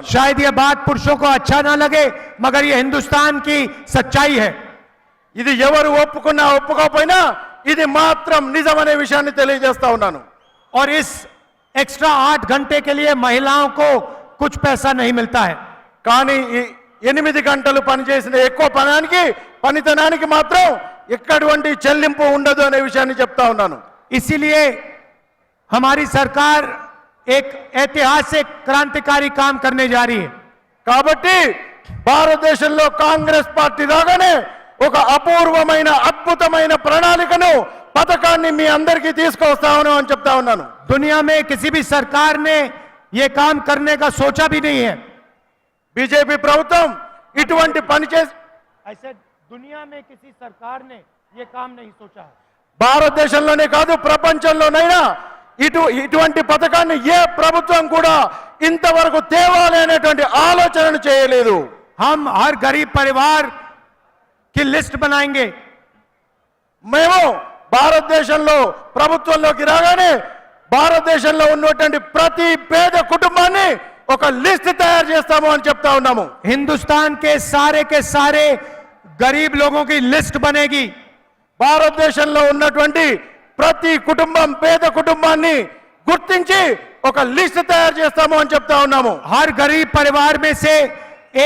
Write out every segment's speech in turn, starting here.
शायद ये बात पुरुषों को अच्छा ना लगे, मगर ये हिंदुस्तान की सच्चाई है। ఇది ఎవరు ఒప్పుకున్నా ఒప్పుకోకపోయినా ఇది మాత్రం నిజమనే విషయాన్ని తెలియజేస్తా ఉన్నాను। और इस एक्स्ट्रा 8 घंटे के लिए महिलाओं को कुछ पैसा नहीं मिलता है। కానీ 8 గంటలు పనిచేసిన ఎక్కువ పనితనానికి మాత్రం ఎక్కడవంటి చెల్లింపు ఉండదు అనే విషయాన్ని చెప్తా ఉన్నాను। इसीलिए हमारी सरकार एक ऐतिहासिक क्रांतिकारी काम करने जा रही है। కాబట్టి భారతదేశంలో కాంగ్రెస్ పార్టీ రాగానే ఒక అపూర్వమైన అద్భుతమైన ప్రణాళికను పథకాన్ని మీ అందరికీ తీసుకొస్తాను అని చెప్తా ఉన్నాను। दुनिया में किसी भी सरकार ने ये काम करने का सोचा भी नहीं है। బీజేపీ ప్రభుత్వం ఇటువంటి పని చేసి ऐसे दुनिया में किसी सरकार ने ये काम नहीं सोचा है। భారతదేశంలోనే కాదు ప్రపంచంలోనైనా ఇటువంటి పథకాన్ని ఏ ప్రభుత్వం కూడా ఇంతవరకు తేవాలి అనేటువంటి ఆలోచనను చేయలేదు। हम हर गरीब परिवार की लिस्ट बनाएंगे। మేము భారతదేశంలో ప్రభుత్వంలోకి రాగానే భారతదేశంలో ఉన్నటువంటి ప్రతి పేద కుటుంబాన్ని ఒక లిస్ట్ తయారు చేస్తాము అని చెప్తా ఉన్నాము। हिंदुस्तान के सारे गरीब लोगों की लिस्ट बनेगी। భారతదేశంలో ఉన్నటువంటి ప్రతి కుటుంబం పేద కుటుంబాన్ని గుర్తించి ఒక లిస్ట్ తయారు చేస్తాము అని చెప్తా ఉన్నాము। हर गरीब परिवार में से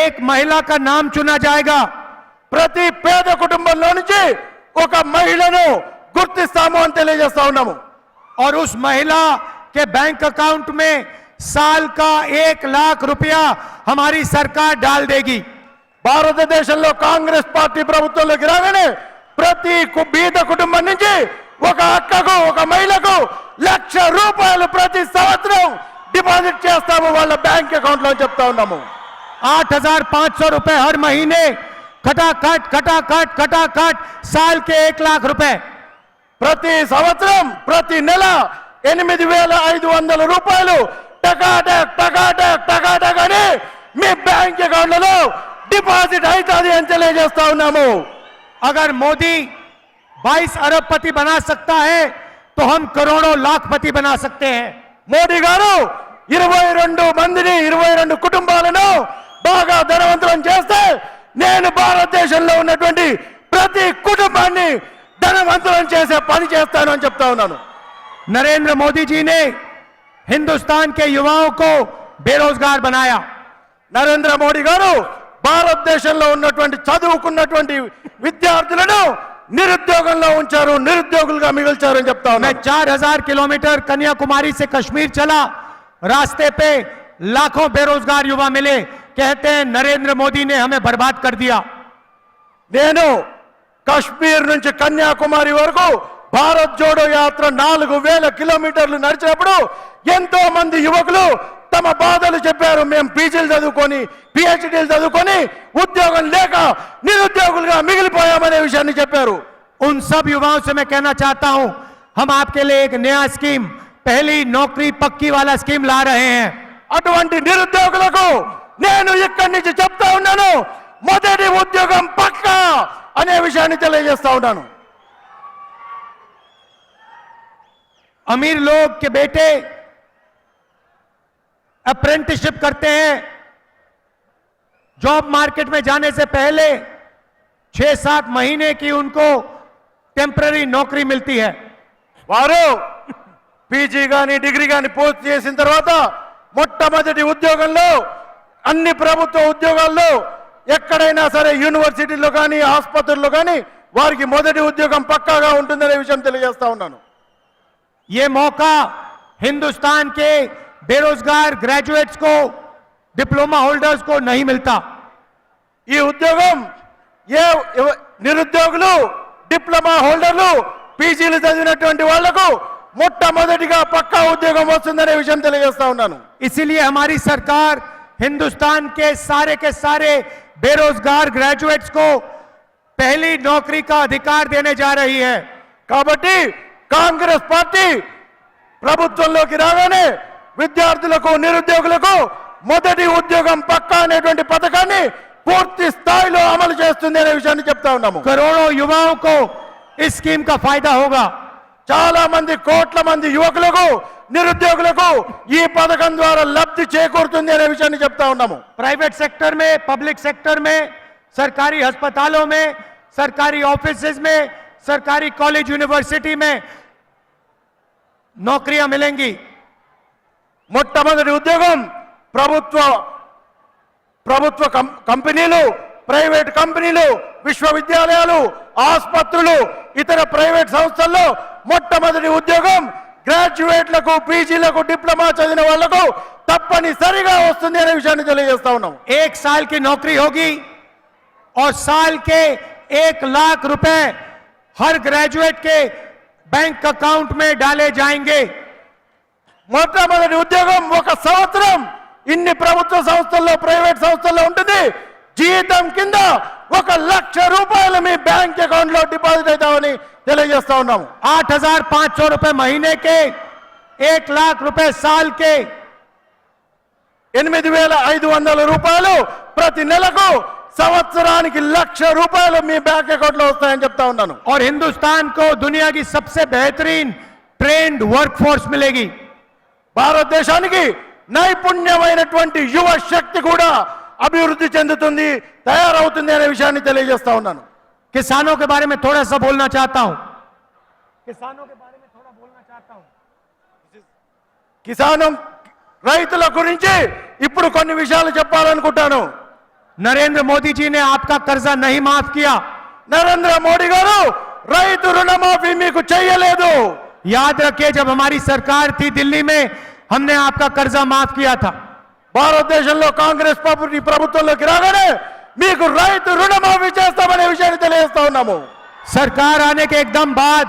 एक महिला का नाम चुना जाएगा। ప్రతి పేద కుటుంబంలో నుంచి ఒక మహిళను గుర్తిస్తాము అని తెలియజేస్తా ఉన్నాము। और उस महिला के बैंक अकाउंट में साल का 1 लाख रुपया हमारी सरकार डाल देगी। భారతదేశంలో కాంగ్రెస్ పార్టీ ప్రభుత్వంలోకి రాగానే ప్రతి బీద కుటుంబం నుంచి ఒక అక్కకు ఒక మహిళకు ₹1,00,000 ప్రతి సంవత్సరం డిపాజిట్ చేస్తాము వాళ్ళ బ్యాంక్ అకౌంట్ లో చెప్తా ఉన్నాము। 8,500 रुपए हर महीने खटाखट साल के 1 लाख रुपए। ప్రతి సంవత్సరం ప్రతి నెల ₹8,500 టకాటక్ అని మీ బ్యాంక్ అకౌంట్లలో డిపాజిట్ అవుతుంది అని తెలియజేస్తా ఉన్నాము। अगर मोदी 22 अरबपति बना सकता है तो हम करोड़ों लाखपति बना सकते हैं। మోడీ గారు 22 మందిని 22 కుటుంబాలను బాగా ధనవంతులను చేస్తే నేను భారతదేశంలో ఉన్నటువంటి ప్రతి కుటుంబాన్ని ధనవంతులను చేసే పని చేస్తాను అని చెప్తా ఉన్నాను। नरेंद्र मोदी जी ने हिंदुस्तान के युवाओं को बेरोजगार बनाया। నరేంద్ర మోడీ గారు భారతదేశంలో ఉన్నటువంటి చదువుకున్నటువంటి విద్యార్థులను నిరుద్యోగంలో ఉంచారు, నిరుద్యోగులుగా మిగిల్చారు అని చెప్తా ఉన్నాను। मैं 4000 किलोमीटर कन्याकुमारी से कश्मीर चला, रास्ते पे लाखों बेरोजगार युवा मिले, कहते हैं नरेंद्र मोदी ने हमें बर्बाद कर दिया। నేను కశ్మీర్ నుంచి కన్యాకుమారి వరకు భారత్ జోడో యాత్ర 4000 కిలోమీటర్లు నడిచినప్పుడు ఎంతో మంది యువకులు తమ బాధలు చెప్పారు। మేము పీజీలు చదువుకొని పిహెచ్డీలు చదువుకొని ఉద్యోగం లేక నిరుద్యోగులుగా మిగిలిపోయామనే విషయాన్ని చెప్పారు। उन सब युवाओं से मैं कहना चाहता हूं, हम आपके लिए एक नया स्कीम, पहली नौकरी पक्की वाला स्कीम ला रहे हैं। అటువంటి నిరుద్యోగులకు నేను ఇక్కడి నుంచి చెప్తా ఉన్నాను, మొదటి ఉద్యోగం పక్కా అనే విషయాన్ని తెలియజేస్తా ఉన్నాను। अमीर लोग के बेटे अप्रेंटिसशिप करते हैं, जॉब मार्केट में जाने से पहले 6-7 महीने की उनको टेम्पररी नौकरी मिलती है। వారు పీజీ గాని డిగ్రీ గాని పూర్తి చేసిన తర్వాత మొట్టమొదటి ఉద్యోగంలో అన్ని ప్రభుత్వ ఉద్యోగాల్లో ఎక్కడైనా సరే యూనివర్సిటీలో కానీ ఆసుపత్రుల్లో కానీ వారికి మొదటి ఉద్యోగం పక్కాగా ఉంటుందనే విషయం తెలియజేస్తా ఉన్నాను। ये मौका हिंदुस्तान के बेरोजगार ग्रेजुएट्स को, डिप्लोमा होल्डर्स को नहीं मिलता। ఈ ఉద్యోగం ఏ నిరుద్యోగులు డిప్లొమా హోల్డర్లు పీజీలు చదివినటువంటి వాళ్లకు మొట్టమొదటిగా పక్కా ఉద్యోగం వస్తుందనే విషయం తెలియజేస్తా ఉన్నాను। इसीलिए हमारी सरकार हिंदुस्तान के सारे बेरोजगार ग्रेजुएट्स को पहली नौकरी का अधिकार देने जा रही है। కాబట్టి కాంగ్రెస్ పార్టీ ప్రభుత్వంలోకి రాగానే విద్యార్థులకు నిరుద్యోగులకు మొదటి ఉద్యోగం పక్కా అనేటువంటి పథకాన్ని పూర్తి స్థాయిలో అమలు చేస్తుంది అనే విషయాన్ని చెప్తా ఉన్నాము। करोड़ों युवाओं को इस स्कीम का फायदा होगा। చాలా మంది కోట్ల మంది యువకులకు నిరుద్యోగులకు ఈ పథకం ద్వారా లబ్ధి చేకూరుతుంది అనే విషయాన్ని చెప్తా ఉన్నాము. प्राइवेट सेक्टर में, पब्लिक सेक्टर में, सरकारी अस्पतालों में, सरकारी ऑफिसेज में, सरकारी कॉलेज यूनिवर्सिटी में नौकरियां मिलेंगी। మొట్టమొదటి ఉద్యోగం ప్రభుత్వ కంపెనీలు, ప్రైవేట్ కంపెనీలు, విశ్వవిద్యాలయాలు, ఆసుపత్రులు, ఇతర ప్రైవేట్ సంస్థల్లో మొట్టమొదటి ఉద్యోగం గ్రాడ్యుయేట్లకు, పీజీలకు, డిప్లొమా చదివిన వాళ్లకు తప్పనిసరిగా వస్తుంది అనే విషయాన్ని తెలియజేస్తా ఉన్నాం. 1 साल की नौकरी होगी और साल के 1 लाख रुपए हर ग्रेजुएट के बैंक अकाउंट में डाले जाएंगे। మొట్టమొదటి ఉద్యోగం ఒక సంవత్సరం ఇన్ని ప్రభుత్వ సంస్థల్లో, ప్రైవేట్ సంస్థల్లో ఉంటుంది. జీతం కింద 1 లక్ష రూపాయలు మీ బ్యాంక్ అకౌంట్ లో డిపాజిట్ అవుతామని తెలియజేస్తా ఉన్నాము. 8,500 रुपए महीने के, 1 लाख रुपए साल के, 8,500 రూపాయలు ప్రతి నెలకు, సంవత్సరానికి 1 లక్ష రూపాయలు మీ బ్యాంక్ అకౌంట్ లో వస్తాయని చెప్తా ఉన్నాను. और हिंदुस्तान को दुनिया की सबसे बेहतरीन ट्रेंड वर्कफोर्स मिलेगी। భారతదేశానికి నైపుణ్యమైనటువంటి యువ శక్తి కూడా అభివృద్ధి చెందుతుంది, తయారవుతుంది అనే విషయాన్ని తెలియజేస్తా ఉన్నాను. किसानों के बारे में थोड़ा सा बोलना चाहता हूं। किसानों के बारे में थोड़ा बोलना चाहता हूं। రైతుల గురించి ఇప్పుడు కొన్ని విషయాలు చెప్పాలనుకుంటాను. नरेंद्र मोदी जी ने आपका कर्जा नहीं माफ किया। నరేంద్ర మోడీ గారు రైతు రుణమాఫీ మీకు చేయలేదు. याद रखिए, जब हमारी सरकार थी दिल्ली में, हमने आपका कर्जा माफ किया था। భారతదేశంలో కాంగ్రెస్ పార్టీ ప్రభుత్వంలోకి రాగానే మీకు రైతు రుణమాఫీ చేస్తామనే విషయాన్ని తెలియజేస్తా ఉన్నాము. सरकार आने के एकदम बाद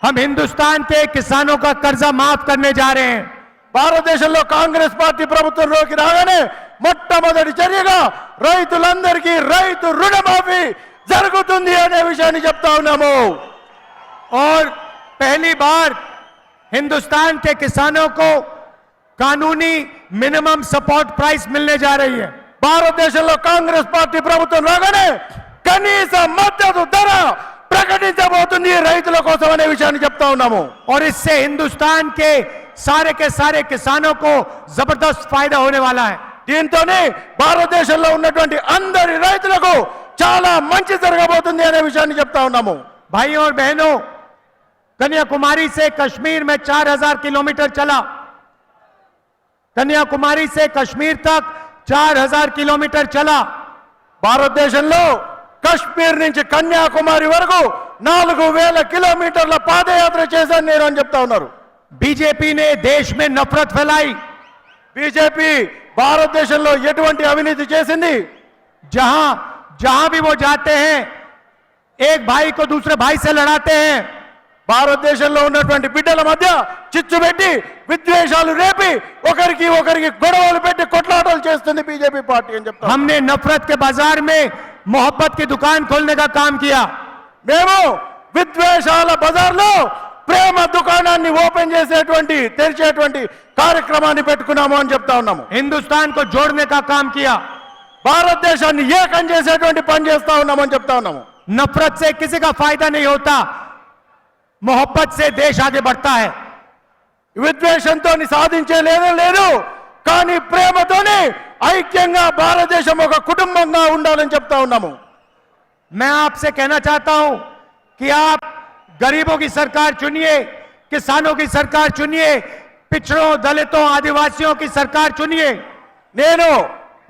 हम हिंदुस्तान के किसानों का कर्जा माफ करने जा रहे हैं। భారతదేశంలో కాంగ్రెస్ పార్టీ ప్రభుత్వంలోకి రాగానే మొట్టమొదటి చర్యగా రైతులందరికీ రైతు రుణమాఫీ జరుగుతుంది అనే విషయాన్ని చెప్తా ఉన్నాము. और पहली बार हिंदुस्तान के किसानों को कानूनी मिनिमम सपोर्ट प्राइस मिलने जा रही है। భారతదేశంలో కాంగ్రెస్ పార్టీ ప్రభుత్వం రాగానే కనీస మద్దతు ధర ప్రకటించబోతుంది రైతుల కోసం అనే విషయాన్ని చెప్తా ఉన్నాము. और इससे हिंदुस्तान के सारे किसानों को जबरदस्त फायदा होने वाला है। దీంతోనే భారతదేశంలో ఉన్నటువంటి అందరి రైతులకు చాలా మంచి జరగబోతుంది అనే విషయాన్ని చెప్తా ఉన్నాము. भाइयों और बहनों, कन्याकुमारी से कश्मीर में 4,000 किलोमीटर चला। कन्याकुमारी से कश्मीर तक 4,000 किलोमीटर चला। భారతదేశంలో కశ్మీర్ నుంచి కన్యాకుమారి వరకు 4,000 కిలోమీటర్ల పాదయాత్ర చేశాను నేను అని చెప్తా ఉన్నారు. बीजेपी ने देश में नफरत फैलाई। బీజేపీ భారతదేశంలో ఎటువంటి అవినీతి చేసింది? जहां जहां भी वो जाते हैं, एक भाई को दूसरे भाई से लड़ाते हैं। భారతదేశంలో ఉన్నటువంటి బిడ్డల మధ్య చిచ్చు పెట్టి, విద్వేషాలు రేపి, ఒకరికి గొడవలు పెట్టి కొట్లాటలు చేస్తుంది బీజేపీ పార్టీ అని చెప్తాం. हमने नफरत के बाजार में मोहब्बत की दुकान खोलने का काम किया। మేము విద్వేషాల బజార్లో ప్రేమ దుకాణాన్ని ఓపెన్ చేసేటువంటి, తెరిచేటువంటి కార్యక్రమాన్ని పెట్టుకున్నాము అని చెప్తా ఉన్నాము. हिंदुस्तान को जोड़ने का काम किया। భారతదేశాన్ని ఏకం చేసేటువంటి పని చేస్తా ఉన్నామని చెప్తా ఉన్నాము. नफरत से किसी का फायदा नहीं होता, मोहब्बत से देश आगे बढ़ता है। విద్వేషంతో సాధించే లేదు, కానీ ప్రేమతోనే ఐక్యంగా భారతదేశం ఒక కుటుంబంగా ఉండాలని చెప్తా ఉన్నాము. मैं आपसे कहना चाहता हूं कि आप गरीबों की सरकार चुनिए, किसानों की सरकार चुनिए, पिछड़ों, दलितों, आदिवासियों की सरकार चुनिए। నేను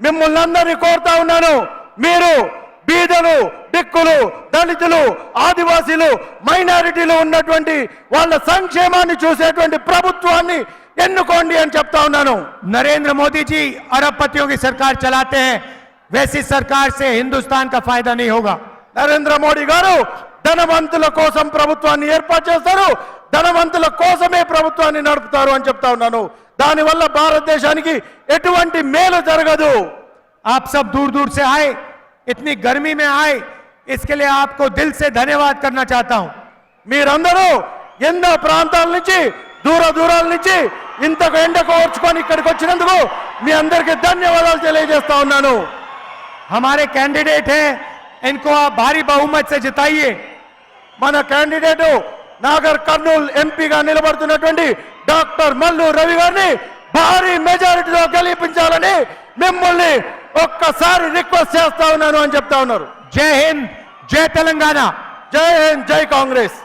మిమ్మల్ని అందరినీ కోరుతా ఉన్నాను, మీరు బీదలు, దిక్కులు, దళితులు, ఆదివాసీలు, మైనారిటీలు ఉన్నటువంటి వాళ్ళ సంక్షేమాన్ని చూసేటువంటి ప్రభుత్వాన్ని ఎన్నుకోండి అని చెప్తా ఉన్నాను. नरेंद्र मोदी जी अरबपतियों की सरकार चलाते हैं, वैसी सरकार से हिंदुस्तान का फायदा नहीं होगा। నరేంద్ర మోడీ గారు ధనవంతుల కోసం ప్రభుత్వాన్ని ఏర్పాటు చేస్తారు, ధనవంతుల కోసమే ప్రభుత్వాన్ని నడుపుతారు అని చెప్తా ఉన్నాను. దానివల్ల భారతదేశానికి ఎటువంటి మేలు జరగదు. आप सब दूर दूर से आए, इतनी गर्मी में आए, इसके लिए आपको दिल से धन्यवाद करना चाहता हूं। మీరందరూ ఎన్నో ప్రాంతాల నుంచి, దూరాల నుంచి ఇంతకు ఎండకు ఓర్చుకొని ఇక్కడికి వచ్చినందుకు మీ అందరికీ ధన్యవాదాలు తెలియజేస్తా ఉన్నాను. हमारे कैंडिडेट हैं, इनको आप भारी बहुमत से जिताइए। మన క్యాండిడేట్ నాగర్ కర్నూల్ ఎంపీగా నిలబడుతున్నటువంటి డాక్టర్ మల్లు రవి గారిని భారీ మెజారిటీలో గెలిపించాలని మిమ్మల్ని ఒక్కసారి రిక్వెస్ట్ చేస్తా ఉన్నాను అని చెప్తా ఉన్నారు. जय हिंद, जय तेलंगाना. జై హింద్, జై కాంగ్రెస్.